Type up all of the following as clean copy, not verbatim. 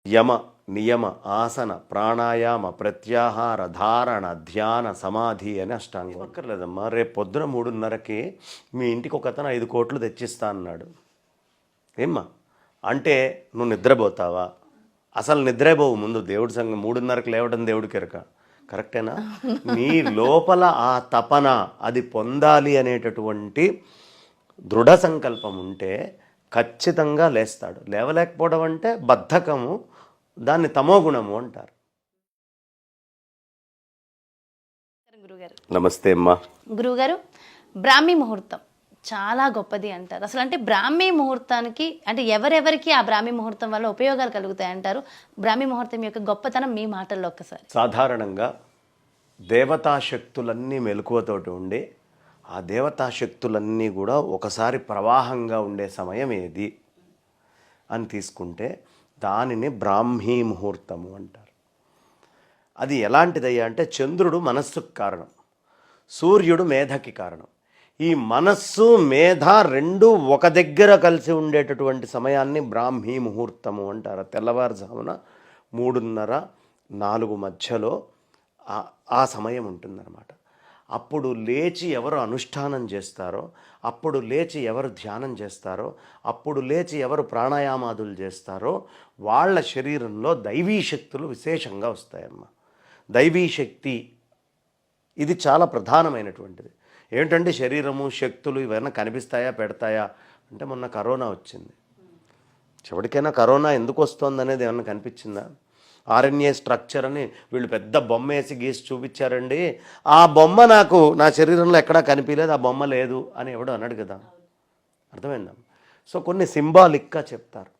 యమ నియమ ఆసన ప్రాణాయామ ప్రత్యాహార ధారణ ధ్యాన సమాధి అని అష్టాంగం. అక్కర్లేదమ్మా, రేపు పొద్దున 3:30కి మీ ఇంటికి ఒక అతను 5 కోట్లు తెచ్చిస్తా అన్నాడు. ఏమ్మా అంటే నువ్వు నిద్రపోతావా? అసలు నిద్రపోవు. ముందు దేవుడి సంగం 3:30కి లేవడం దేవుడికి ఎరక. కరెక్టేనా? నీ లోపల ఆ తపన అది పొందాలి అనేటటువంటి దృఢ సంకల్పం ఉంటే ఖచ్చితంగా లేస్తాడు. లేవలేకపోవడం అంటే బద్ధకము, దాన్ని తమోగుణము అంటారు. గురుగారు నమస్తే అమ్మా. గురుగారు, బ్రాహ్మీ ముహూర్తం చాలా గొప్పది అంటారు. అసలు అంటే బ్రాహ్మీ ముహూర్తానికి అంటే ఎవరెవరికి ఆ బ్రాహ్మీ ముహూర్తం వల్ల ఉపయోగాలు కలుగుతాయి అంటారు? బ్రాహ్మీ ముహూర్తం యొక్క గొప్పతనం మీ మాటల్లో ఒక్కసారి. సాధారణంగా దేవతాశక్తులన్నీ మెలకువతోటి ఉండి ఆ దేవతాశక్తులన్నీ కూడా ఒకసారి ప్రవాహంగా ఉండే సమయం ఏది అని తీసుకుంటే దానిని బ్రాహ్మీ ముహూర్తము అంటారు. అది ఎలాంటిదయ్యా అంటే చంద్రుడు మనస్సుకు కారణం, సూర్యుడు మేధకి కారణం. ఈ మనస్సు మేధ రెండు ఒక దగ్గర కలిసి ఉండేటటువంటి సమయాన్ని బ్రాహ్మీ ముహూర్తము అంటారు. తెల్లవారుజామున 3:30, 4 మధ్యలో ఆ సమయం ఉంటుందన్నమాట. అప్పుడు లేచి ఎవరు అనుష్ఠానం చేస్తారో, అప్పుడు లేచి ఎవరు ధ్యానం చేస్తారో, అప్పుడు లేచి ఎవరు ప్రాణాయామాదులు చేస్తారో వాళ్ళ శరీరంలో దైవీ శక్తులు విశేషంగా వస్తాయమ్మా. దైవీ శక్తి ఇది చాలా ప్రధానమైనటువంటిది. ఏంటంటే శరీరము శక్తులు ఇవన్నీ కనిపిస్తాయా పెడతాయా అంటే మొన్న కరోనా వచ్చింది. చివరికైనా కరోనా ఎందుకు వస్తుంది అనేది ఏమన్నా కనిపించిందా? ఆర్ఎన్ఏ స్ట్రక్చర్ అని వీళ్ళు పెద్ద బొమ్మ వేసి గీసి చూపించారండి. ఆ బొమ్మ నాకు నా శరీరంలో ఎక్కడా కనిపించలేదు, ఆ బొమ్మ లేదు అని ఎవడు అన్నాడు కదా. అర్థమైందా? సో కొన్ని సింబాలిక్గా చెప్తారు.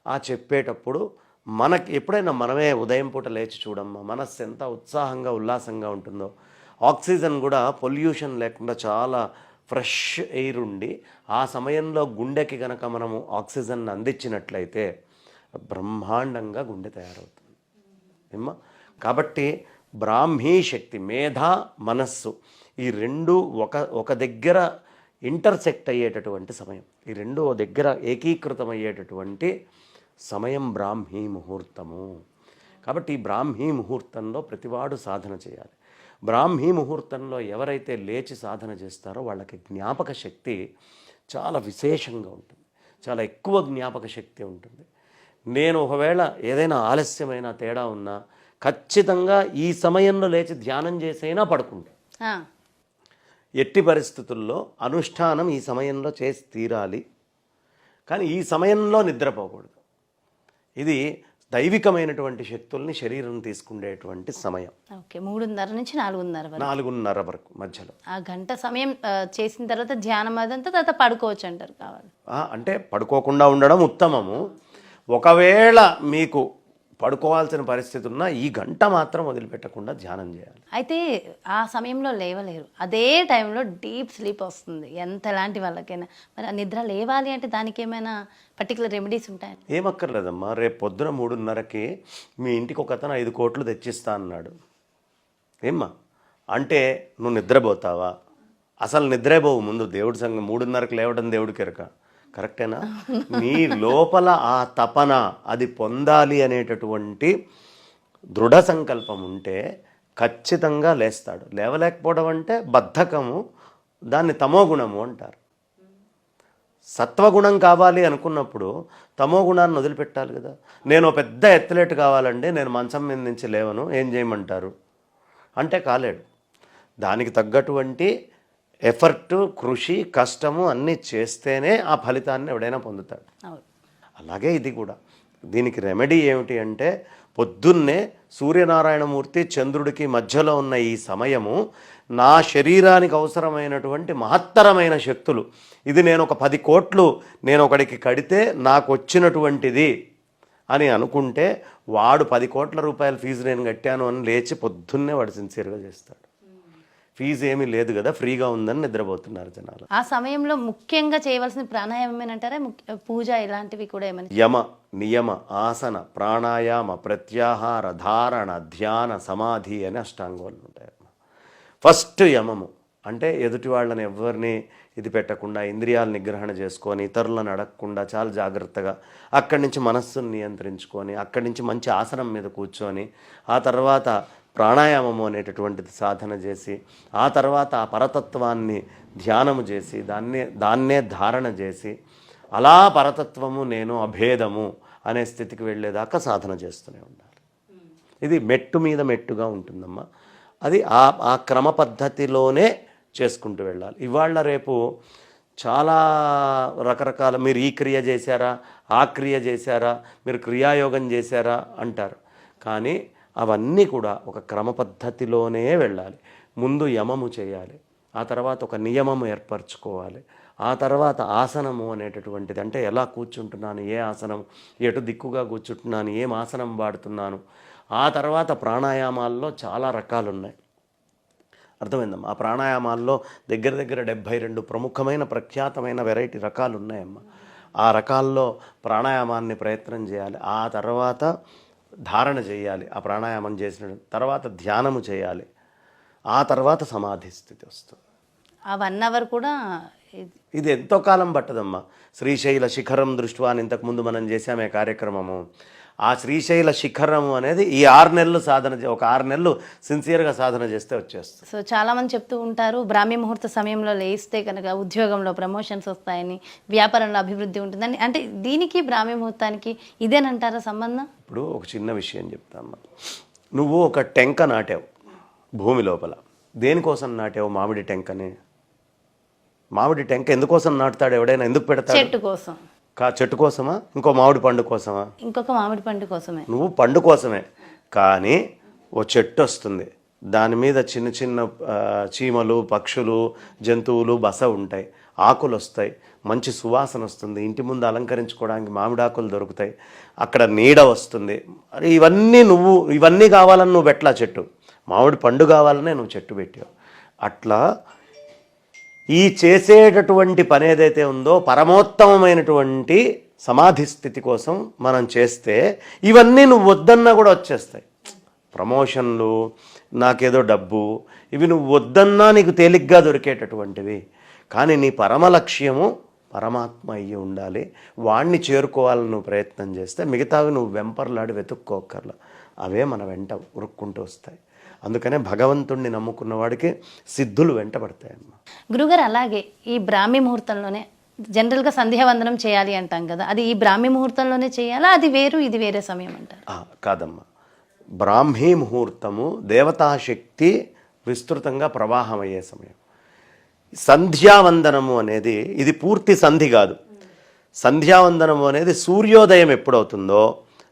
ఆ చెప్పేటప్పుడు మనకి ఎప్పుడైనా మనమే ఉదయం పూట లేచి చూడమ్మా, మనస్సు ఎంత ఉత్సాహంగా ఉల్లాసంగా ఉంటుందో. ఆక్సిజన్ కూడా పొల్యూషన్ లేకుండా చాలా ఫ్రెష్ ఎయిర్ ఉండి ఆ సమయంలో గుండెకి కనుక మనము ఆక్సిజన్ అందించినట్లయితే బ్రహ్మాండంగా గుండె తయారవుతుంది ఏమ్మా. కాబట్టి బ్రాహ్మీ శక్తి, మేధ, మనస్సు ఈ రెండు ఒక దగ్గర ఇంటర్సెక్ట్ అయ్యేటటువంటి సమయం, ఈ రెండు దగ్గర ఏకీకృతం అయ్యేటటువంటి సమయం బ్రాహ్మీ ముహూర్తము. కాబట్టి ఈ బ్రాహ్మీ ముహూర్తంలో ప్రతివాడు సాధన చేయాలి. బ్రాహ్మీ ముహూర్తంలో ఎవరైతే లేచి సాధన చేస్తారో వాళ్ళకి జ్ఞాపక శక్తి చాలా విశేషంగా ఉంటుంది, చాలా ఎక్కువ జ్ఞాపక శక్తి ఉంటుంది. నేను ఒకవేళ ఏదైనా ఆలస్యమైన తేడా ఉన్నా ఖచ్చితంగా ఈ సమయంలో లేచి ధ్యానం చేసైనా పడుకుంటా. ఎట్టి పరిస్థితుల్లో అనుష్ఠానం ఈ సమయంలో చేసి తీరాలి, కానీ ఈ సమయంలో నిద్రపోకూడదు. ఇది దైవికమైనటువంటి శక్తుల్ని శరీరం తీసుకునేటువంటి సమయం. ఓకే, 3:30 నుంచి 4:30 వరకు మధ్యలో ఆ గంట సమయం చేసిన తర్వాత ధ్యానం అదంతా తర్వాత పడుకోవచ్చు అంటారు. కావాలి అంటే పడుకోకుండా ఉండడం ఉత్తమము. ఒకవేళ మీకు పడుకోవాల్సిన పరిస్థితి ఉన్నా ఈ గంట మాత్రం వదిలిపెట్టకుండా ధ్యానం చేయాలి. అయితే ఆ సమయంలో లేవలేరు, అదే టైంలో డీప్ స్లీప్ వస్తుంది ఎలాంటి వాళ్ళకైనా. మరి ఆ నిద్ర లేవాలి అంటే దానికి ఏమైనా పర్టికులర్ రెమెడీస్ ఉంటాయి? ఏమక్కర్లేదమ్మా, రేపు పొద్దున 3:30కి మీ ఇంటికి ఒక అతను 5 కోట్లు తెచ్చిస్తా అన్నాడు. ఏమ్మా అంటే నువ్వు నిద్రపోతావా? అసలు నిద్రపోవు. ముందు దేవుడి సంగం 3:30కి లేవడం దేవుడికి ఎరక. కరెక్టేనా? నీ లోపల ఆ తపన అది పొందాలి అనేటటువంటి దృఢ సంకల్పం ఉంటే ఖచ్చితంగా లేస్తాడు. లేవలేకపోవడం అంటే బద్ధకము, దాన్ని తమోగుణము అంటారు. సత్వగుణం కావాలి అనుకున్నప్పుడు తమోగుణాన్ని వదిలిపెట్టాలి కదా. నేను పెద్ద ఎత్తులేట్ కావాలండి, నేను మంచం మీద నుంచి లేవను, ఏం చేయమంటారు అంటే కాలేడు. దానికి తగ్గటువంటి ఎఫర్ట్, కృషి, కష్టము అన్నీ చేస్తేనే ఆ ఫలితాన్ని ఎవడైనా పొందుతాడు. అలాగే ఇది కూడా. దీనికి రెమెడీ ఏమిటి అంటే పొద్దున్నే సూర్యనారాయణమూర్తి చంద్రుడికి మధ్యలో ఉన్న ఈ సమయము నా శరీరానికి అవసరమైనటువంటి మహత్తరమైన శక్తులు. ఇది నేను ఒక 10 కోట్లు నేను ఒకడికి కడితే నాకు వచ్చినటువంటిది అని అనుకుంటే వాడు 10 కోట్ల రూపాయల ఫీజు నేను కట్టాను అని లేచి పొద్దున్నే వాడు సిన్సియర్గా చేస్తాడు. ఫీజు ఏమీ లేదు కదా, ఫ్రీగా ఉందని నిద్రపోతున్నారు జనాలు. ఆ సమయంలో ముఖ్యంగా చేయవలసిన ప్రాణాయామం ఏమంటారా? పూజ ఇలాంటివి కూడా ఏమని? యమ నియమ ఆసన ప్రాణాయామ ప్రత్యాహార ధారణ ధ్యాన సమాధి అని అష్టాంగాలు ఉంటాయి. ఫస్ట్ యమము అంటే ఎదుటి వాళ్ళని ఎవరిని ఇది పెట్టకుండా ఇంద్రియాల నిగ్రహణ చేసుకొని ఇతరులను అడగకుండా చాలా జాగ్రత్తగా అక్కడి నుంచి మనస్సును నియంత్రించుకొని అక్కడి నుంచి మంచి ఆసనం మీద కూర్చొని ఆ తర్వాత ప్రాణాయామము అనేటటువంటిది సాధన చేసి ఆ తర్వాత ఆ పరతత్వాన్ని ధ్యానము చేసి దాన్నే ధారణ చేసి అలా పరతత్వము నేను అభేదము అనే స్థితికి వెళ్ళేదాకా సాధన చేస్తూనే ఉండాలి. ఇది మెట్టు మీద మెట్టుగా ఉంటుందమ్మా. అది ఆ క్రమ పద్ధతిలోనే చేసుకుంటూ వెళ్ళాలి. ఇవాళ రేపు చాలా రకరకాల మీరు ఈ క్రియ చేశారా, ఆ క్రియ చేశారా, మీరు క్రియాయోగం చేశారా అంటారు. కానీ అవన్నీ కూడా ఒక క్రమ పద్ధతిలోనే వెళ్ళాలి. ముందు యమము చేయాలి, ఆ తర్వాత ఒక నియమము ఏర్పరచుకోవాలి, ఆ తర్వాత ఆసనము అనేటటువంటిది అంటే ఎలా కూర్చుంటున్నాను, ఏ ఆసనం, ఎటు దిక్కుగా కూర్చుంటున్నాను, ఏం ఆసనం వాడుతున్నాను. ఆ తర్వాత ప్రాణాయామాల్లో చాలా రకాలు ఉన్నాయి. అర్థమైందమ్మా. ఆ ప్రాణాయామాల్లో దగ్గర 72 ప్రముఖమైన ప్రఖ్యాతమైన వెరైటీ రకాలు ఉన్నాయమ్మా. ఆ రకాల్లో ప్రాణాయామాన్ని ప్రయత్నం చేయాలి. ఆ తర్వాత ధారణ చేయాలి. ఆ ప్రాణాయామం చేసిన తర్వాత ధ్యానము చేయాలి. ఆ తర్వాత సమాధి స్థితి వస్తుంది. ఆ 1 అవర్ కూడా ఇది ఎంతో కాలం పట్టదమ్మా. శ్రీశైల శిఖరం దృష్ట్యా అని ఇంతకుముందు మనం చేసామే కార్యక్రమము. ఆ శ్రీశైల శిఖరము అనేది ఈ 6 నెలలు సాధన, ఒక 6 నెలలు సిన్సియర్గా సాధన చేస్తే వచ్చేస్తుంది. సో చాలామంది చెప్తూ ఉంటారు బ్రాహ్మీ ముహూర్త సమయంలో లేస్తే కనుక ఉద్యోగంలో ప్రమోషన్స్ వస్తాయని, వ్యాపారంలో అభివృద్ధి ఉంటుందని. అంటే దీనికి బ్రాహ్మీ ముహూర్తానికి ఇదేనంటారా సంబంధం? ఇప్పుడు ఒక చిన్న విషయం చెప్తామ్మా. నువ్వు ఒక టెంక నాటావు భూమి లోపల. దేనికోసం నాటావు మామిడి టెంకని? మామిడి టెంక ఎందుకోసం నాటుతాడు ఎవడైనా? ఎందుకు పెడతాడు? చెట్టు కోసం. చెట్టు కోసమా? ఇంకో మామిడి పండు కోసమా? ఇంకొక మామిడి పండు కోసమే. నువ్వు పండు కోసమే. కానీ ఓ చెట్టు వస్తుంది, దాని మీద చిన్న చిన్న చీమలు, పక్షులు, జంతువులు బస ఉంటాయి, ఆకులు వస్తాయి, మంచి సువాసన వస్తుంది, ఇంటి ముందు అలంకరించుకోవడానికి మామిడాకులు దొరుకుతాయి, అక్కడ నీడ వస్తుంది. మరి ఇవన్నీ కావాలని నువ్వు పెట్టలా చెట్టు. మామిడి పండు కావాలనే నువ్వు చెట్టు పెట్టావు. అట్లా ఈ చేసేటటువంటి పని ఏదైతే ఉందో పరమోత్తమమైనటువంటి సమాధి స్థితి కోసం మనం చేస్తే ఇవన్నీ నువ్వు వద్దన్నా కూడా వచ్చేస్తాయి. ప్రమోషన్లు, నాకేదో డబ్బు, ఇవి నువ్వు వద్దన్నా నీకు తేలిగ్గా దొరికేటటువంటివి. కానీ నీ పరమ లక్ష్యము పరమాత్మ అయ్యి ఉండాలి. వాణ్ణి చేరుకోవాలని నువ్వు ప్రయత్నం చేస్తే మిగతావి నువ్వు వెంపర్లాడి వెతుక్కోకర్లా, అవే మన వెంట ఉరుక్కుంటూ వస్తాయి. అందుకనే భగవంతుణ్ణి నమ్ముకున్న వాడికి సిద్ధులు వెంటబడతాయమ్మా. గురుగారు, అలాగే ఈ బ్రాహ్మీ ముహూర్తంలోనే జనరల్గా సంధ్యావందనం చేయాలి అంటాం కదా, అది ఈ బ్రాహ్మీ ముహూర్తంలోనే చేయాలా, అది వేరు ఇది వేరే సమయం అంటారు? కాదమ్మా. బ్రాహ్మీ ముహూర్తము దేవతాశక్తి విస్తృతంగా ప్రవాహం అయ్యే సమయం. సంధ్యావందనము అనేది ఇది పూర్తి సంధి కాదు. సంధ్యావందనము అనేది సూర్యోదయం ఎప్పుడవుతుందో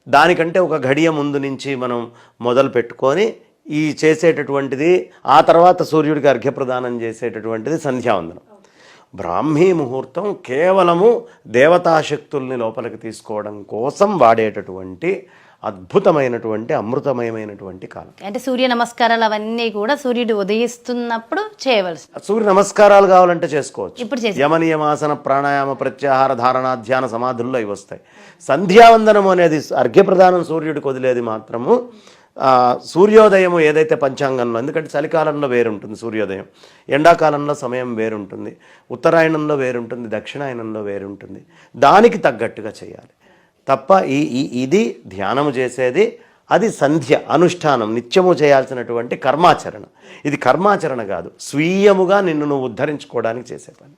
దానికంటే ఒక గడియ ముందు నుంచి మనం మొదలు పెట్టుకొని ఈ చేసేటటువంటిది, ఆ తర్వాత సూర్యుడికి అర్ఘ్యప్రదానం చేసేటటువంటిది సంధ్యావందనం. బ్రాహ్మీ ముహూర్తం కేవలము దేవతాశక్తుల్ని లోపలికి తీసుకోవడం కోసం వాడేటటువంటి అద్భుతమైనటువంటి అమృతమయమైనటువంటి కాలం. అంటే సూర్య నమస్కారాలు అవన్నీ కూడా సూర్యుడు ఉదయిస్తున్నప్పుడు చేయవలసి. సూర్య నమస్కారాలు కావాలంటే చేసుకోవచ్చు. ఇప్పుడు యమనియమాసన ప్రాణాయామ ప్రత్యాహార ధారణ ధ్యాన సమాధుల్లో ఇవి వస్తాయి. సంధ్యావందనం అనేది అర్ఘ్యప్రదానం సూర్యుడికి వదిలేది మాత్రము సూర్యోదయము ఏదైతే పంచాంగంలో, ఎందుకంటే చలికాలంలో వేరుంటుంది సూర్యోదయం, ఎండాకాలంలో సమయం వేరుంటుంది, ఉత్తరాయణంలో వేరుంటుంది, దక్షిణాయనంలో వేరుంటుంది. దానికి తగ్గట్టుగా చేయాలి తప్ప ఇది ధ్యానము చేసేది అది సంధ్య అనుష్ఠానం, నిత్యము చేయాల్సినటువంటి కర్మాచరణ. ఇది కర్మాచరణ కాదు, స్వీయముగా నిన్ను నువ్వు ఉద్ధరించుకోవడానికి చేసే పని.